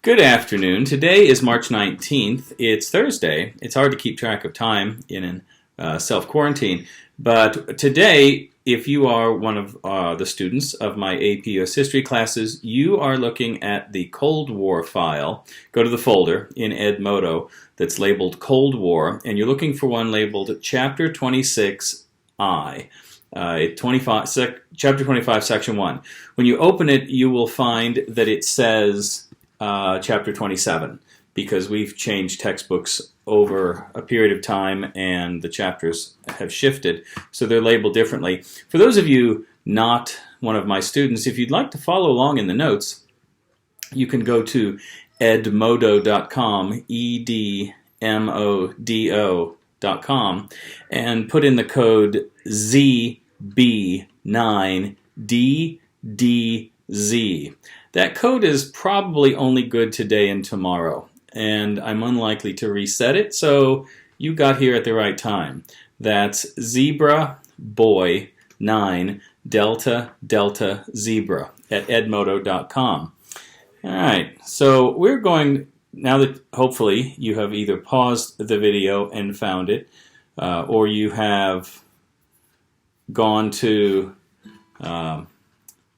Good afternoon. Today is March 19th. It's Thursday. It's hard to keep track of time in self-quarantine. But today, if you are one of the students of my AP US History classes, you are looking at the Cold War file. Go to the folder in Edmodo that's labeled Cold War, and you're looking for one labeled Chapter 26I. Chapter 25, Section 1. When you open it, you will find that it says Chapter 27, because we've changed textbooks over a period of time and the chapters have shifted, so they're labeled differently. For those of you not one of my students, if you'd like to follow along in the notes, you can go to edmodo.com, edmodo.com, and put in the code ZB9DDZ. That code is probably only good today and tomorrow, and I'm unlikely to reset it, so you got here at the right time. That's Zebra Boy 9 Delta Delta Zebra at edmodo.com. All right, so we're going, now that hopefully you have either paused the video and found it, or you have gone to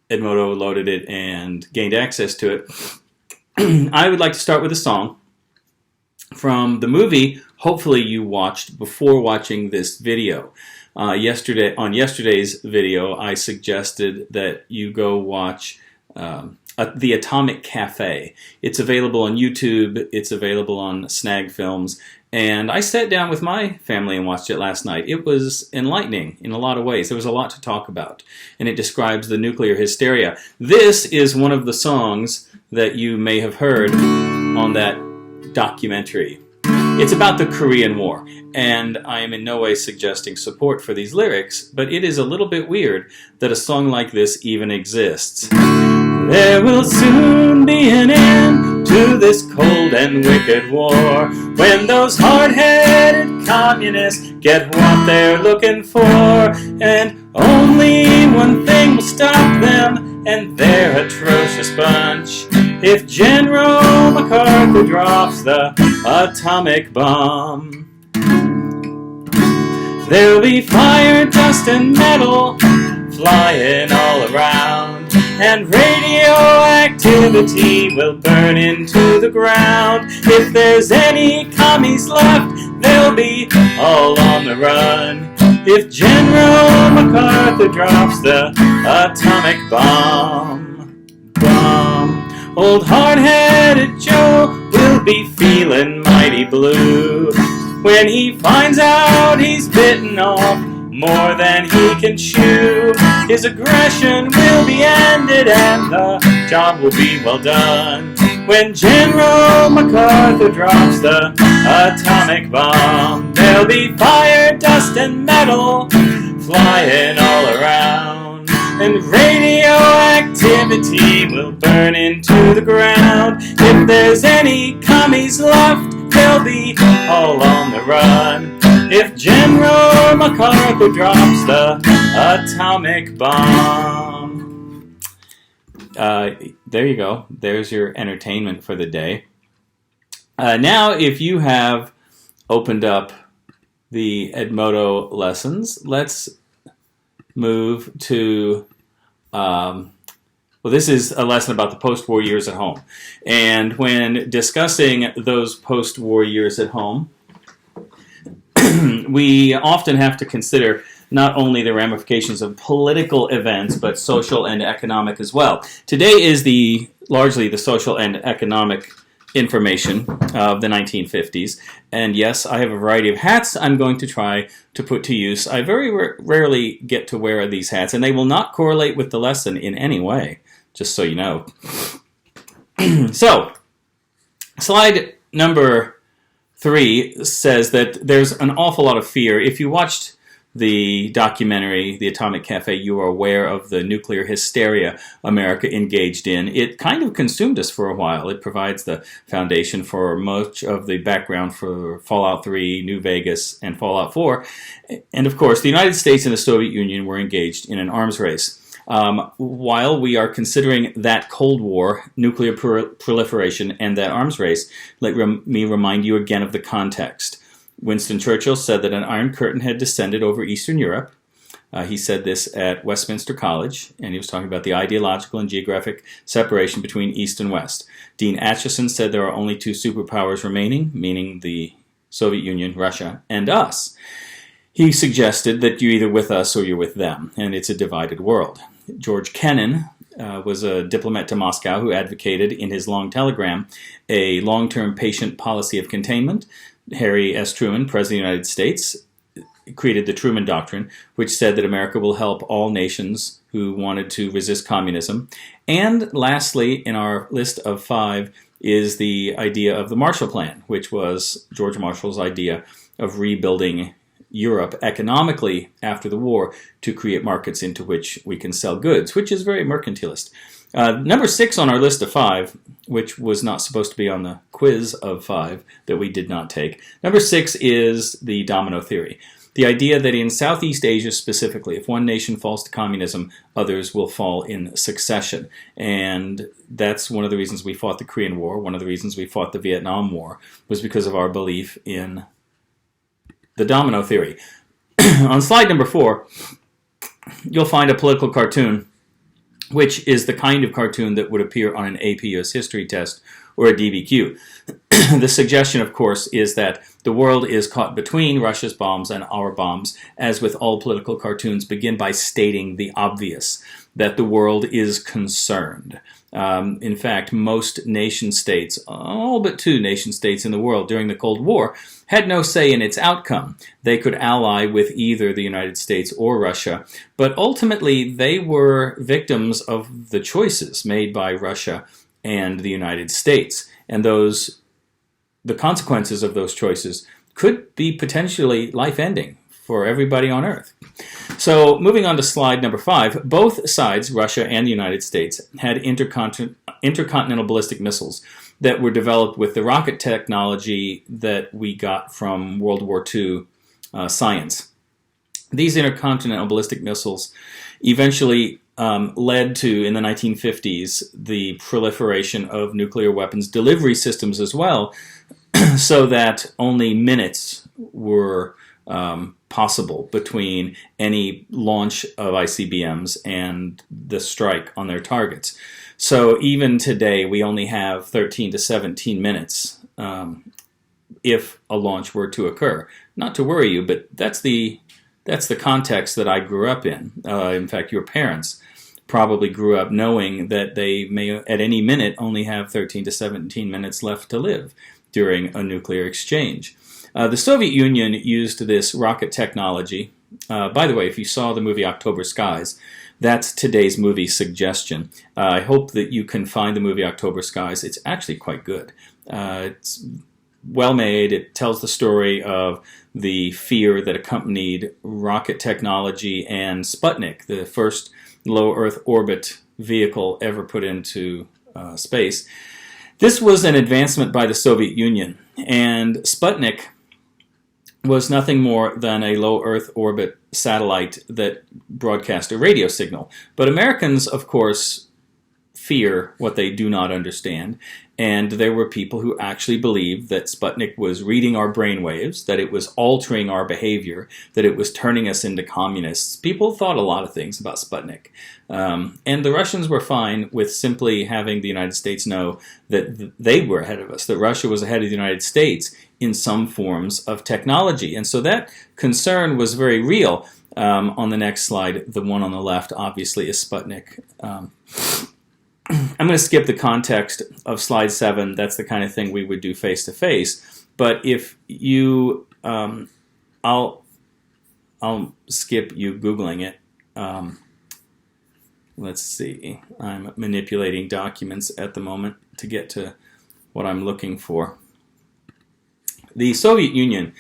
Edmodo, loaded it, and gained access to it. I would like to start with a song from the movie hopefully you watched before watching this video. On yesterday's video, I suggested that you go watch The Atomic Cafe. It's available on YouTube, it's available on Snag Films, and I sat down with my family and watched it last night. It was enlightening in a lot of ways. There was a lot to talk about, and it describes the nuclear hysteria. This is one of the songs that you may have heard on that documentary. It's about the Korean War, and I am in no way suggesting support for these lyrics, but it is a little bit weird that a song like this even exists. There will soon be an end to this cold and wicked war, when those hard-headed communists get what they're looking for, and only one thing will stop them and their atrocious bunch: if General MacArthur drops the atomic bomb. There'll be fire, dust, and metal flying all around, and radioactivity will burn into the ground. If there's any commies left, they'll be all on the run, if General MacArthur drops the atomic bomb. Old hard-headed Joe will be feeling mighty blue when he finds out he's bitten off more than he can chew. His aggression will be ended and the job will be well done, when General MacArthur drops the atomic bomb. There'll be fire, dust, and metal flying all around, and radioactivity will burn into the ground. If there's any commies left, they'll be all on the run, if General MacArthur drops the atomic bomb. There you go. There's your entertainment for the day. Now, if you have opened up the Edmodo lessons, let's move to, well, this is a lesson about the post-war years at home. And when discussing those post-war years at home, we often have to consider not only the ramifications of political events, but social and economic as well. Today is largely the social and economic information of the 1950s. And yes, I have a variety of hats I'm going to try to put to use. I very rarely get to wear these hats, and they will not correlate with the lesson in any way, just so you know. So, slide number 3 says that there's an awful lot of fear. If you watched the documentary, The Atomic Cafe, you are aware of the nuclear hysteria America engaged in. It kind of consumed us for a while. It provides the foundation for much of the background for Fallout 3, New Vegas, and Fallout 4. And of course, the United States and the Soviet Union were engaged in an arms race. While we are considering that Cold War, nuclear proliferation, and that arms race, let me remind you again of the context. Winston Churchill said that an Iron Curtain had descended over Eastern Europe. He said this at Westminster College, and he was talking about the ideological and geographic separation between East and West. Dean Acheson said there are only two superpowers remaining, meaning the Soviet Union, Russia, and us. He suggested that you're either with us or you're with them, and it's a divided world. George Kennan was a diplomat to Moscow who advocated in his long telegram a long-term patient policy of containment. Harry S. Truman, President of the United States, created the Truman Doctrine, which said that America will help all nations who wanted to resist communism. And lastly, in our list of 5 is the idea of the Marshall Plan, which was George Marshall's idea of rebuilding Europe economically after the war to create markets into which we can sell goods, which is very mercantilist. Number 6 on our list of 5, which was not supposed to be on the quiz of 5 that we did not take. Number 6 is the domino theory. The idea that in Southeast Asia specifically, if one nation falls to communism, others will fall in succession. And that's one of the reasons we fought the Korean War. One of the reasons we fought the Vietnam War was because of our belief in the domino theory. On slide number 4, you'll find a political cartoon, which is the kind of cartoon that would appear on an AP US history test or a DBQ. The suggestion, of course, is that the world is caught between Russia's bombs and our bombs, as with all political cartoons, begin by stating the obvious, that the world is concerned. In fact, most nation states, all but 2 nation states in the world during the Cold War, had no say in its outcome. They could ally with either the United States or Russia, but ultimately they were victims of the choices made by Russia and the United States. And the consequences of those choices could be potentially life-ending for everybody on Earth. So moving on to slide number 5, both sides, Russia and the United States, had intercontinental ballistic missiles that were developed with the rocket technology that we got from World War II science. These intercontinental ballistic missiles eventually led to, in the 1950s, the proliferation of nuclear weapons delivery systems as well, so that only minutes were possible between any launch of ICBMs and the strike on their targets. So even today, we only have 13 to 17 minutes if a launch were to occur. Not to worry you, but that's the context that I grew up in. In fact, your parents probably grew up knowing that they may at any minute only have 13 to 17 minutes left to live during a nuclear exchange. The Soviet Union used this rocket technology. By the way, if you saw the movie October Skies, that's today's movie suggestion. I hope that you can find the movie October Skies. It's actually quite good. It's well made. It tells the story of the fear that accompanied rocket technology and Sputnik, the first low Earth orbit vehicle ever put into space. This was an advancement by the Soviet Union, and Sputnik was nothing more than a low Earth orbit satellite that broadcast a radio signal. But Americans, of course, fear what they do not understand, and there were people who actually believed that Sputnik was reading our brainwaves, that it was altering our behavior, that it was turning us into communists. People thought a lot of things about Sputnik. And the Russians were fine with simply having the United States know that they were ahead of us, that Russia was ahead of the United States in some forms of technology. And so that concern was very real. On the next slide, the one on the left, obviously, is Sputnik. I'm going to skip the context of slide 7. That's the kind of thing we would do face-to-face. But if you, I'll skip you Googling it. Let's see. I'm manipulating documents at the moment to get to what I'm looking for. The Soviet Union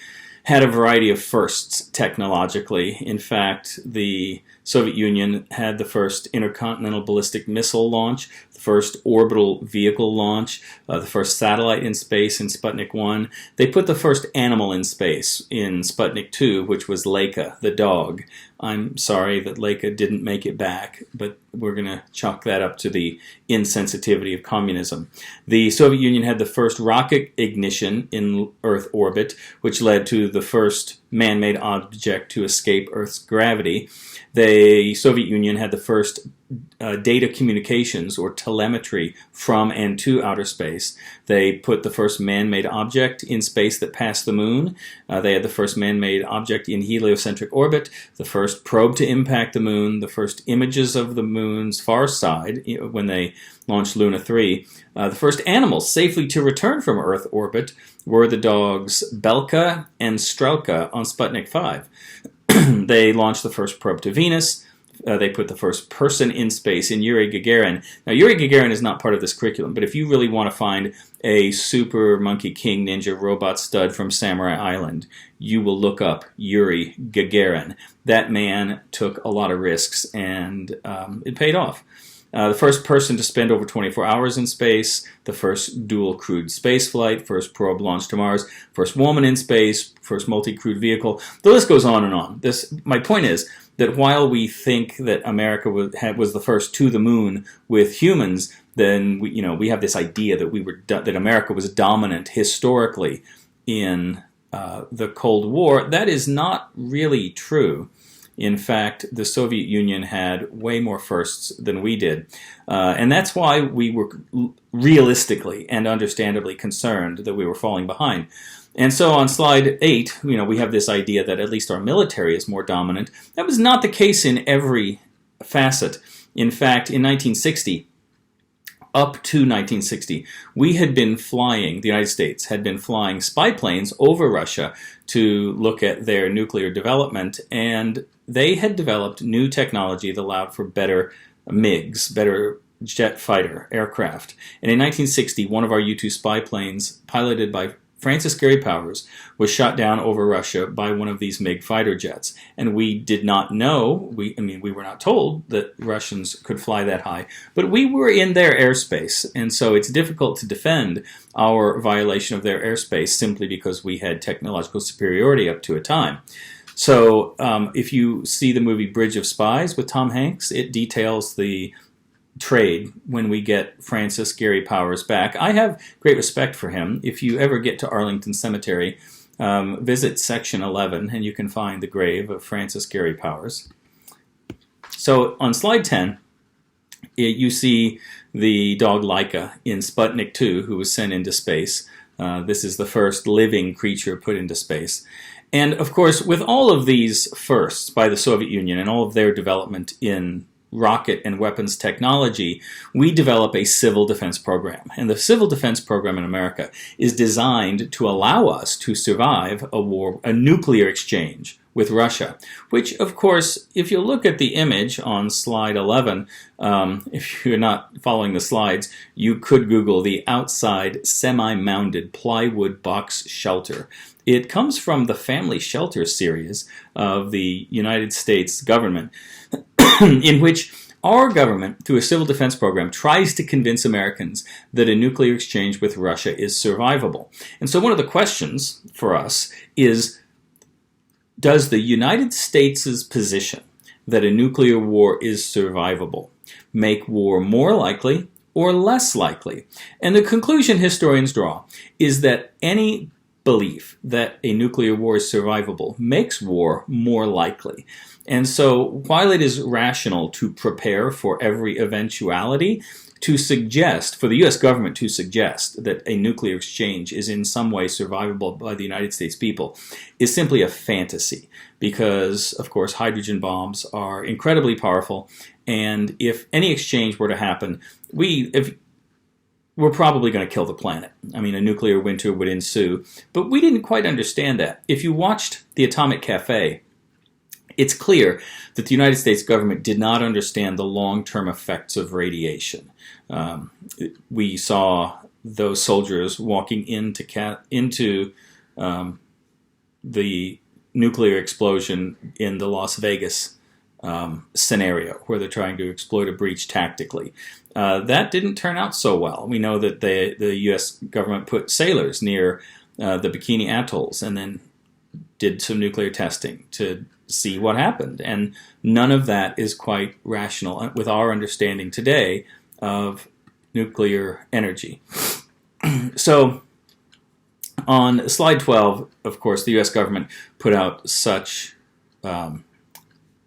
had a variety of firsts technologically. In fact, the Soviet Union had the first intercontinental ballistic missile launch, the first orbital vehicle launch, the first satellite in space in Sputnik 1. They put the first animal in space in Sputnik 2, which was Laika, the dog. I'm sorry that Laika didn't make it back, but we're going to chalk that up to the insensitivity of communism. The Soviet Union had the first rocket ignition in Earth orbit, which led to the first man-made object to escape Earth's gravity. The Soviet Union had the first data communications or telemetry from and to outer space. They put the first man-made object in space that passed the moon. They had the first man-made object in heliocentric orbit, the first probe to impact the moon, the first images of the moon's far side when they launched Luna 3. The first animals safely to return from Earth orbit were the dogs Belka and Strelka on Sputnik 5. They launched the first probe to Venus. They put the first person in space in Yuri Gagarin. Now, Yuri Gagarin is not part of this curriculum, but if you really want to find a super monkey king ninja robot stud from Samurai Island, you will look up Yuri Gagarin. That man took a lot of risks, and it paid off. The first person to spend over 24 hours in space, the first dual-crewed spaceflight, first probe launched to Mars, first woman in space, first multi-crewed vehicle. The list goes on and on. My point is that while we think that America was the first to the moon with humans, then we have this idea that that America was dominant historically in the Cold War. That is not really true. In fact, the Soviet Union had way more firsts than we did. And that's why we were realistically and understandably concerned that we were falling behind. And so on slide 8, we have this idea that at least our military is more dominant. That was not the case in every facet. In fact, in 1960, up to 1960, the United States had been flying spy planes over Russia to look at their nuclear development, and they had developed new technology that allowed for better MiGs, better jet fighter aircraft. And in 1960, one of our U-2 spy planes, piloted by Francis Gary Powers, was shot down over Russia by one of these MiG fighter jets. And we did not know, we were not told that Russians could fly that high, but we were in their airspace. And so it's difficult to defend our violation of their airspace simply because we had technological superiority up to a time. So if you see the movie Bridge of Spies with Tom Hanks, it details the trade when we get Francis Gary Powers back. I have great respect for him. If you ever get to Arlington Cemetery, visit section 11 and you can find the grave of Francis Gary Powers. So on slide 10, you see the dog Laika in Sputnik 2, who was sent into space. This is the first living creature put into space. And of course, with all of these firsts by the Soviet Union and all of their development in rocket and weapons technology, we develop a civil defense program. And the civil defense program in America is designed to allow us to survive a nuclear exchange with Russia, which, of course, if you look at the image on slide 11, if you're not following the slides, you could Google the outside semi-mounded plywood box shelter. It comes from the Family Shelter series of the United States government, in which our government, through a civil defense program, tries to convince Americans that a nuclear exchange with Russia is survivable. And so one of the questions for us is, does the United States' position that a nuclear war is survivable make war more likely or less likely? And the conclusion historians draw is that any belief that a nuclear war is survivable makes war more likely. And so while it is rational to prepare for every eventuality, to suggest, for the U.S. government to suggest that a nuclear exchange is in some way survivable by the United States people is simply a fantasy because, of course, hydrogen bombs are incredibly powerful, and if any exchange were to happen, we're probably going to kill the planet. I mean, a nuclear winter would ensue, but we didn't quite understand that. If you watched The Atomic Cafe, it's clear that the United States government did not understand the long-term effects of radiation. We saw those soldiers walking into the nuclear explosion in the Las Vegas scenario, where they're trying to exploit a breach tactically. That didn't turn out so well. We know that the U.S. government put sailors near the Bikini Atolls and then did some nuclear testing to see what happened. And none of that is quite rational with our understanding today of nuclear energy. So on slide 12, of course, the U.S. government put out such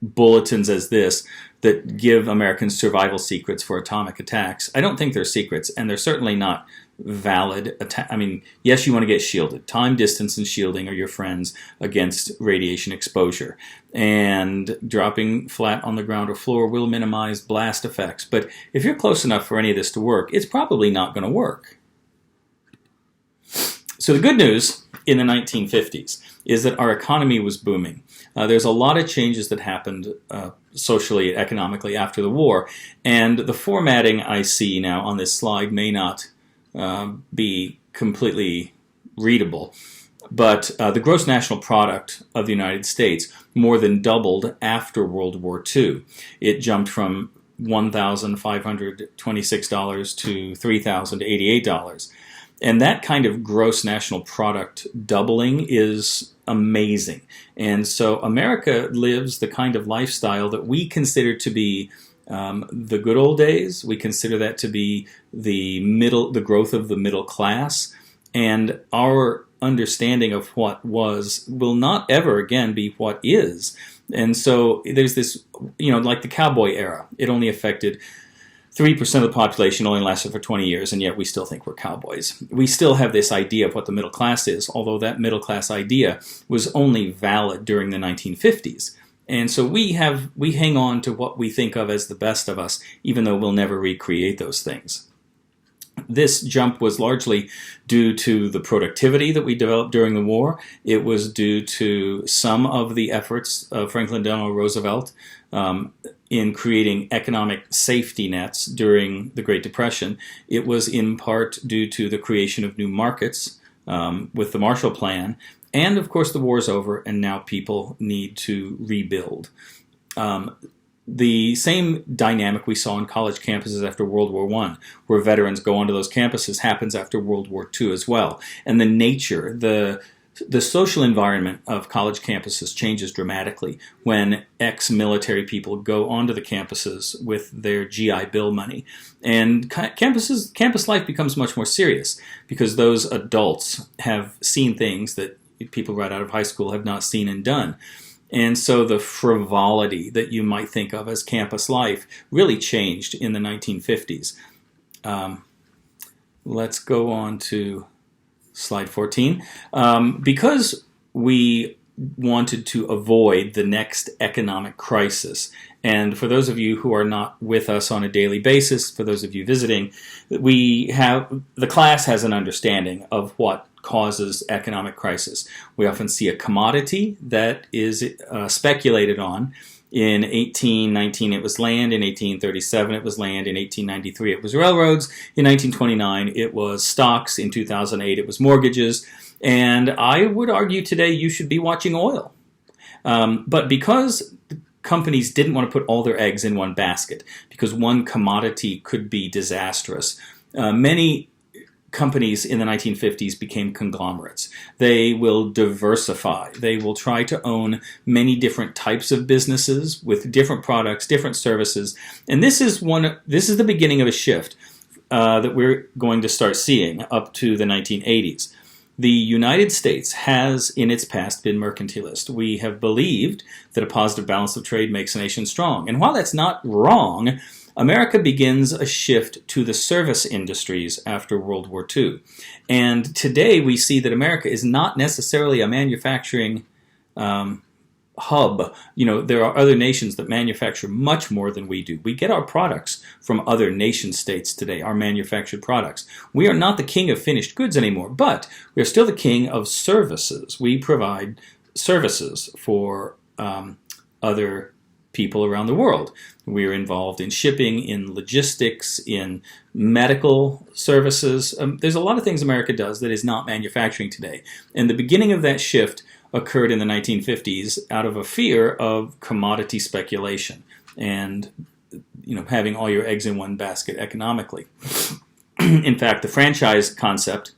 bulletins as this that give Americans survival secrets for atomic attacks. I don't think they're secrets, and they're certainly not valid. I mean, yes, you want to get shielded. Time, distance, and shielding are your friends against radiation exposure. And dropping flat on the ground or floor will minimize blast effects. But if you're close enough for any of this to work, it's probably not going to work. So the good news in the 1950s is that our economy was booming. There's a lot of changes that happened socially, economically after the war. And the formatting I see now on this slide may not be completely readable. But the gross national product of the United States more than doubled after World War II. It jumped from $1,526 to $3,088. And that kind of gross national product doubling is amazing. And so America lives the kind of lifestyle that we consider to be the good old days. We consider that to be the growth of the middle class. And our understanding of what was will not ever again be what is. And so there's this, like the cowboy era. It only affected 3% of the population, only lasted for 20 years, and yet we still think we're cowboys. We still have this idea of what the middle class is, although that middle class idea was only valid during the 1950s. And so we hang on to what we think of as the best of us, even though we'll never recreate those things. This jump was largely due to the productivity that we developed during the war. It was due to some of the efforts of Franklin Delano Roosevelt in creating economic safety nets during the Great Depression. It was in part due to the creation of new markets with the Marshall Plan. And, of course, the war's over, and now people need to rebuild. The same dynamic we saw on college campuses after World War I, where veterans go onto those campuses, happens after World War II as well. And the nature, the social environment of college campuses changes dramatically when ex-military people go onto the campuses with their GI Bill money. And campus life becomes much more serious because those adults have seen things that people right out of high school have not seen and done. And so the frivolity that you might think of as campus life really changed in the 1950s. Let's go on to slide 14. Because we wanted to avoid the next economic crisis, and for those of you who are not with us on a daily basis, for those of you visiting, the class has an understanding of what causes economic crisis. We often see a commodity that is speculated on. In 1819 it was land, in 1837 it was land, in 1893 it was railroads, in 1929 it was stocks, in 2008 it was mortgages, and I would argue today you should be watching oil. But because companies didn't want to put all their eggs in one basket, because one commodity could be disastrous, many companies in the 1950s became conglomerates. They will diversify. They will try to own many different types of businesses with different products, different services. And this is the beginning of a shift that we're going to start seeing up to the 1980s. The United States has, in its past, been mercantilist. We have believed that a positive balance of trade makes a nation strong. And while that's not wrong, America begins a shift to the service industries after World War II. And today we see that America is not necessarily a manufacturing hub. There are other nations that manufacture much more than we do. We get our products from other nation states today, our manufactured products. We are not the king of finished goods anymore, but we are still the king of services. We provide services for other people around the world. We are involved in shipping, in logistics, in medical services. There's a lot of things America does that is not manufacturing today. And the beginning of that shift occurred in the 1950s out of a fear of commodity speculation and having all your eggs in one basket economically. In fact, the franchise concept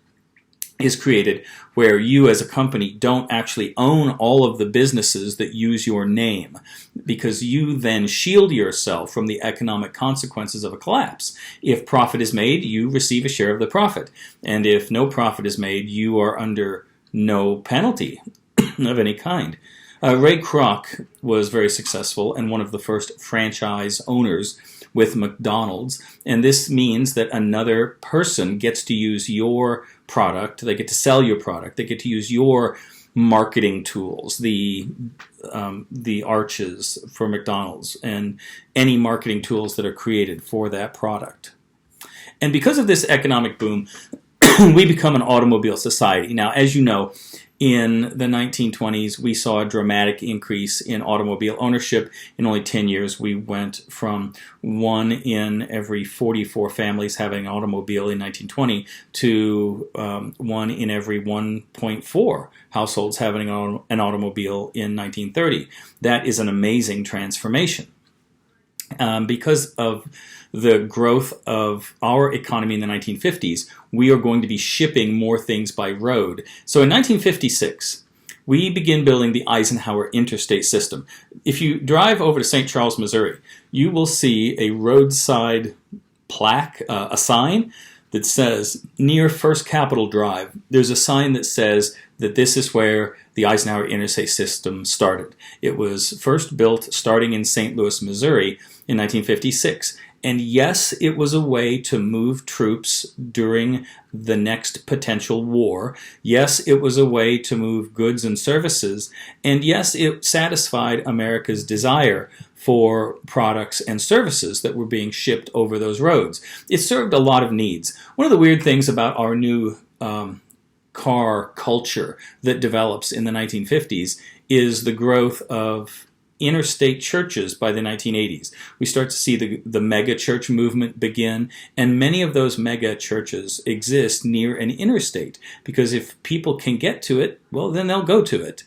is created where you as a company don't actually own all of the businesses that use your name, because you then shield yourself from the economic consequences of a collapse. If profit is made, you receive a share of the profit. And if no profit is made, you are under no penalty of any kind. Ray Kroc was very successful and one of the first franchise owners with McDonald's, and this means that another person gets to use your product, they get to sell your product, they get to use your marketing tools, the arches for McDonald's, and any marketing tools that are created for that product. And because of this economic boom, we become an automobile society. Now, as you know, in the 1920s, we saw a dramatic increase in automobile ownership. In only 10 years, we went from 1 in every 44 families having an automobile in 1920 to 1 in every 1.4 households having an automobile in 1930. That is an amazing transformation. Because of the growth of our economy in the 1950s, we are going to be shipping more things by road. So in 1956, we begin building the Eisenhower interstate system. If you drive over to St. Charles, Missouri, you will see a roadside plaque, a sign that says, near First Capitol Drive, there's a sign that says that this is where the Eisenhower interstate system started. It was first built starting in St. Louis, Missouri in 1956. And yes, it was a way to move troops during the next potential war. Yes, it was a way to move goods and services. And yes, it satisfied America's desire for products and services that were being shipped over those roads. It served a lot of needs. One of the weird things about our new car culture that develops in the 1950s is the growth of interstate churches by the 1980s. We start to see the mega church movement begin, and many of those mega churches exist near an interstate, because if people can get to it, well, then they'll go to it.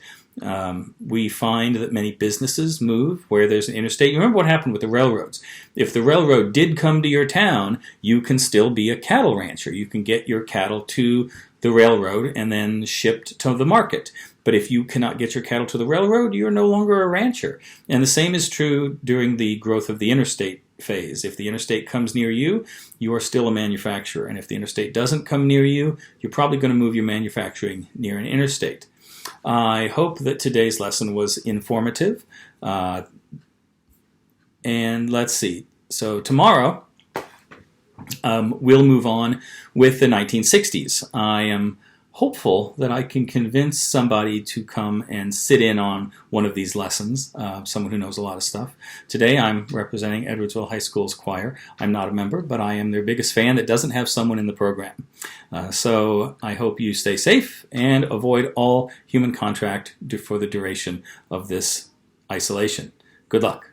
We find that many businesses move where there's an interstate. You remember what happened with the railroads. If the railroad did come to your town, you can still be a cattle rancher. You can get your cattle to the railroad and then shipped to the market. But if you cannot get your cattle to the railroad, you're no longer a rancher. And the same is true during the growth of the interstate phase. If the interstate comes near you, you are still a manufacturer. And if the interstate doesn't come near you, you're probably going to move your manufacturing near an interstate. I hope that today's lesson was informative. And let's see. So tomorrow, we'll move on with the 1960s. I am hopeful that I can convince somebody to come and sit in on one of these lessons, someone who knows a lot of stuff. Today I'm representing Edwardsville High School's choir. I'm not a member, but I am their biggest fan that doesn't have someone in the program. So I hope you stay safe and avoid all human contact for the duration of this isolation. Good luck.